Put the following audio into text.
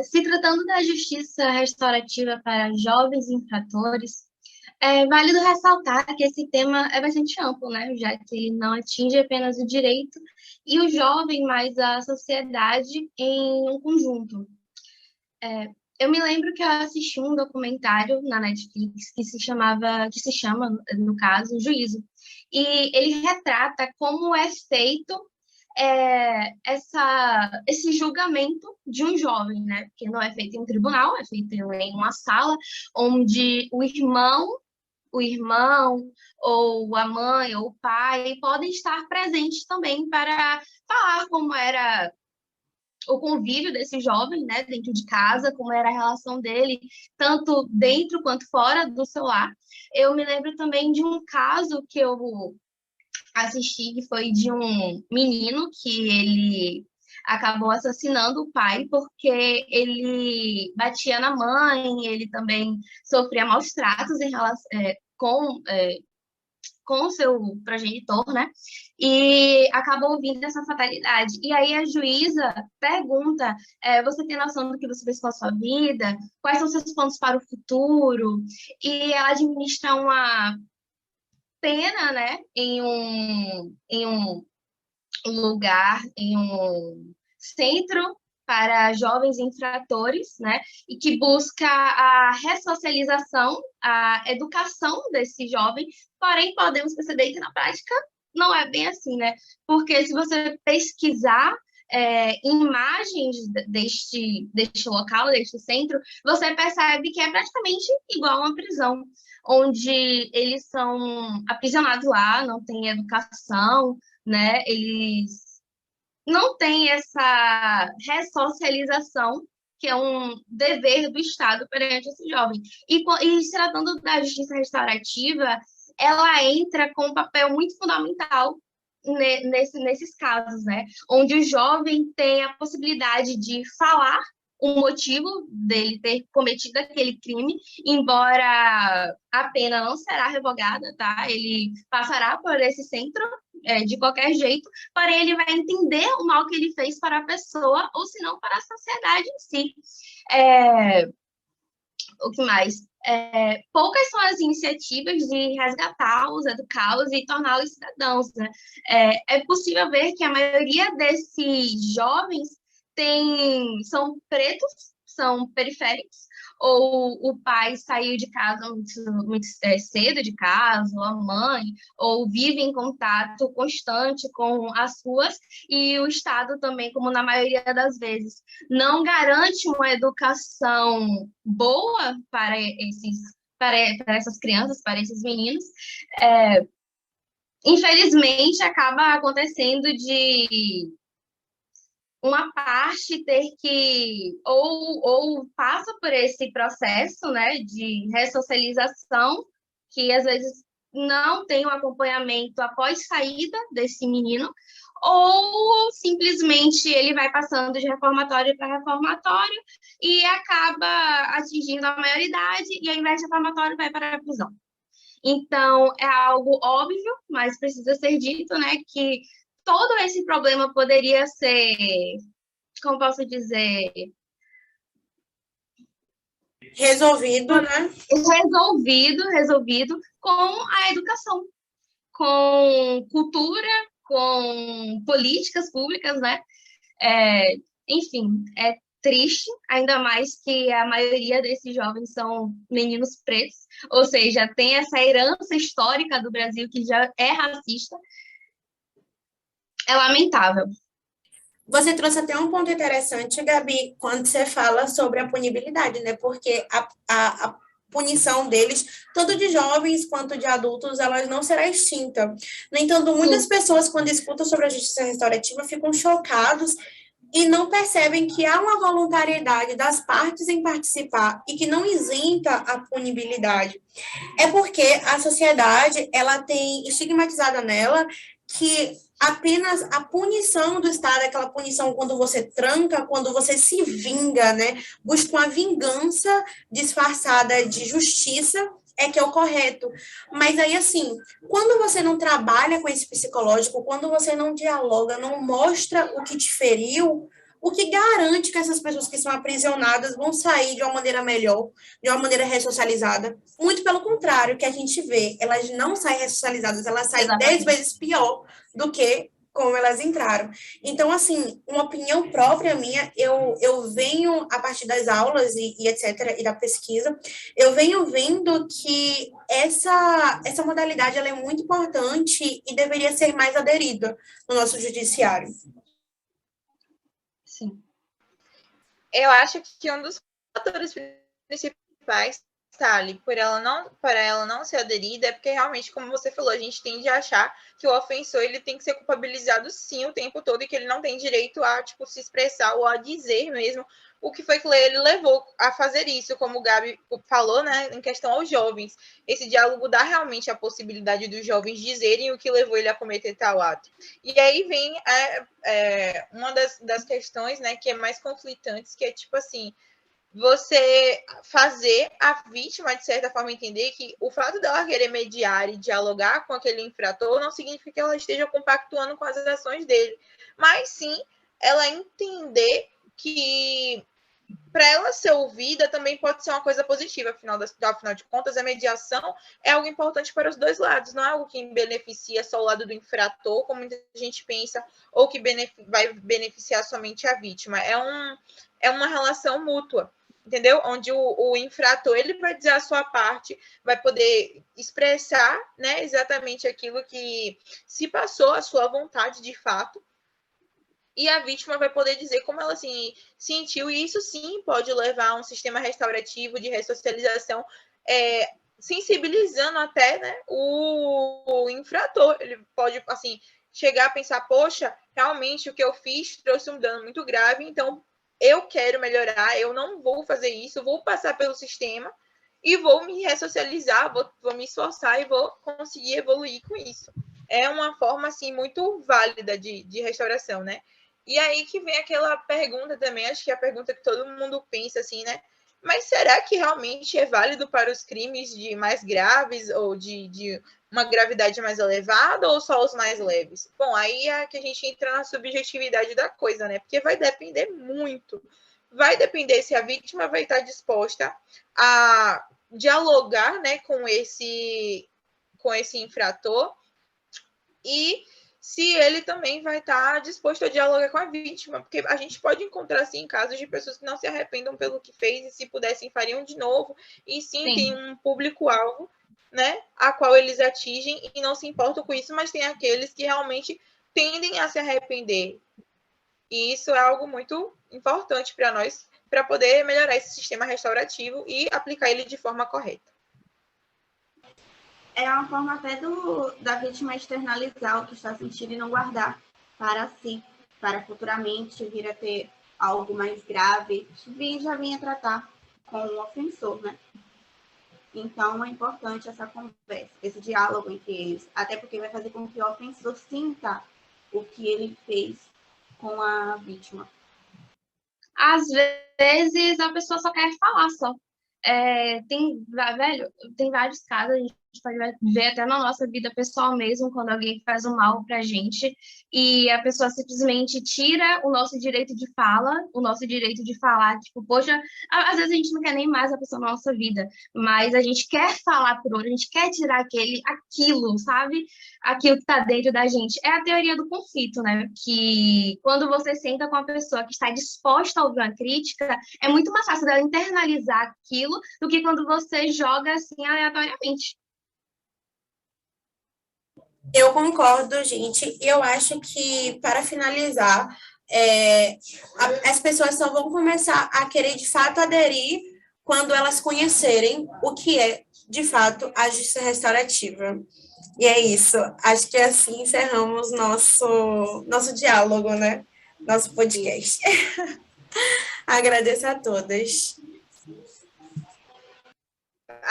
Se tratando da justiça restaurativa para jovens infratores, é válido ressaltar que esse tema é bastante amplo, né? Já que ele não atinge apenas o direito e o jovem, mas a sociedade em um conjunto. Eu me lembro que eu assisti um documentário na Netflix que se chama, no caso, Juízo. E ele retrata como é feito esse julgamento de um jovem, né? Porque não é feito em um tribunal, é feito em uma sala onde o irmão, ou a mãe, ou o pai podem estar presentes também para falar como era o convívio desse jovem, né, dentro de casa, como era a relação dele, tanto dentro quanto fora do seu lar. Eu me lembro também de um caso que eu assisti, que foi de um menino que ele acabou assassinando o pai porque ele batia na mãe, ele também sofria maus tratos em relação, com o seu progenitor, né? E acabou vindo essa fatalidade. E aí a juíza pergunta: você tem noção do que você fez com a sua vida? Quais são seus planos para o futuro? E ela administra uma pena, né, em um lugar, em um centro para jovens infratores, né, e que busca a ressocialização, a educação desse jovem, porém podemos perceber que na prática não é bem assim, né, porque se você pesquisar imagens deste local, deste centro, você percebe que é praticamente igual a uma prisão, onde eles são aprisionados lá, não tem educação, né? Eles não têm essa ressocialização, que é um dever do Estado perante esse jovem. E se tratando da justiça restaurativa, ela entra com um papel muito fundamental nesses casos, né? Onde o jovem tem a possibilidade de falar o motivo dele ter cometido aquele crime, embora a pena não será revogada, tá? Ele passará por esse centro de qualquer jeito, porém ele vai entender o mal que ele fez para a pessoa, ou se não, para a sociedade em si. É, o que mais? Poucas são as iniciativas de resgatá-los, educá-los e torná-los cidadãos, né? É possível ver que a maioria desses jovens são pretos, são periféricos, ou o pai saiu de casa muito cedo de casa, ou a mãe, ou vive em contato constante com as ruas, e o Estado também, como na maioria das vezes, não garante uma educação boa para essas crianças, para esses meninos, infelizmente acaba acontecendo de uma parte ter que ou passa por esse processo, né, de ressocialização, que às vezes não tem um acompanhamento após saída desse menino, ou simplesmente ele vai passando de reformatório para reformatório e acaba atingindo a maioridade e ao invés de reformatório vai para a prisão. Então, é algo óbvio, mas precisa ser dito, né, que todo esse problema poderia ser, como posso dizer, Resolvido, né? resolvido com a educação, com cultura, com políticas públicas, né? Enfim, é triste, ainda mais que a maioria desses jovens são meninos pretos, ou seja, tem essa herança histórica do Brasil que já é racista. É lamentável. Você trouxe até um ponto interessante, Gabi, quando você fala sobre a punibilidade, né? Porque a punição deles, tanto de jovens quanto de adultos, ela não será extinta. No entanto, muitas Sim. pessoas, quando escutam sobre a justiça restaurativa, ficam chocados e não percebem que há uma voluntariedade das partes em participar e que não isenta a punibilidade. É porque a sociedade, ela tem estigmatizada nela que apenas a punição do Estado, aquela punição quando você tranca, quando você se vinga, né? Busca uma vingança disfarçada de justiça, é que é o correto. Mas aí, assim, quando você não trabalha com esse psicológico, quando você não dialoga, não mostra o que te feriu, o que garante que essas pessoas que são aprisionadas vão sair de uma maneira melhor, de uma maneira ressocializada? Muito pelo contrário, que a gente vê, elas não saem ressocializadas, elas saem 10 vezes pior do que como elas entraram. Então, assim, uma opinião própria minha, eu venho, a partir das aulas e etc., e da pesquisa, eu venho vendo que essa modalidade ela é muito importante e deveria ser mais aderida no nosso judiciário. Sim. Eu acho que um dos fatores principais, Thali, para ela não ser aderida, é porque realmente, como você falou, a gente tende a achar que o ofensor ele tem que ser culpabilizado sim o tempo todo e que ele não tem direito a tipo, se expressar ou a dizer mesmo o que foi que ele levou a fazer isso, como o Gabi falou, né, em questão aos jovens. Esse diálogo dá realmente a possibilidade dos jovens dizerem o que levou ele a cometer tal ato. E aí vem uma das questões, né, que é mais conflitantes, que é tipo assim, você fazer a vítima, de certa forma, entender que o fato dela querer mediar e dialogar com aquele infrator não significa que ela esteja compactuando com as ações dele, mas sim ela entender que para ela ser ouvida também pode ser uma coisa positiva, afinal de contas, a mediação é algo importante para os dois lados, não é algo que beneficia só o lado do infrator, como muita gente pensa, ou que vai beneficiar somente a vítima. É uma relação mútua, entendeu? Onde o infrator ele vai dizer a sua parte, vai poder expressar, né, exatamente aquilo que se passou, a sua vontade de fato, e a vítima vai poder dizer como ela se sentiu, e isso sim pode levar a um sistema restaurativo de ressocialização, sensibilizando até, né, o infrator. Ele pode, assim, chegar a pensar, poxa, realmente o que eu fiz trouxe um dano muito grave, então eu quero melhorar, eu não vou fazer isso, vou passar pelo sistema e vou me ressocializar, vou me esforçar e vou conseguir evoluir com isso. É uma forma, assim, muito válida de restauração, né? E aí que vem aquela pergunta também, acho que é a pergunta que todo mundo pensa assim, né? Mas será que realmente é válido para os crimes de mais graves ou de uma gravidade mais elevada ou só os mais leves? Bom, aí é que a gente entra na subjetividade da coisa, né? Porque vai depender muito. Vai depender se a vítima vai estar disposta a dialogar, né, com esse infrator e se ele também vai estar disposto a dialogar com a vítima, porque a gente pode encontrar, assim, casos de pessoas que não se arrependam pelo que fez e se pudessem fariam de novo, e sim. Tem um público-alvo, né, a qual eles atingem e não se importam com isso, mas tem aqueles que realmente tendem a se arrepender. E isso é algo muito importante para nós, para poder melhorar esse sistema restaurativo e aplicar ele de forma correta. É uma forma até da vítima externalizar o que está sentindo e não guardar para si, para futuramente vir a ter algo mais grave, já vinha tratar com o ofensor, né? Então, é importante essa conversa, esse diálogo entre eles, até porque vai fazer com que o ofensor sinta o que ele fez com a vítima. Às vezes, a pessoa só quer falar só. Tem vários casos, a gente pode ver até na nossa vida pessoal mesmo, quando alguém faz um mal pra gente, e a pessoa simplesmente tira o nosso direito de fala, o nosso direito de falar, tipo, poxa, às vezes a gente não quer nem mais a pessoa na nossa vida, mas a gente quer falar por outro, a gente quer tirar aquilo, sabe? Aquilo que tá dentro da gente. É a teoria do conflito, né? Que quando você senta com a pessoa que está disposta a ouvir uma crítica, é muito mais fácil dela internalizar aquilo do que quando você joga assim aleatoriamente. Eu concordo, gente. Eu acho que, para finalizar, as pessoas só vão começar a querer, de fato, aderir quando elas conhecerem o que é, de fato, a justiça restaurativa. E é isso. Acho que assim encerramos nosso diálogo, né? Nosso podcast. Agradeço a todas.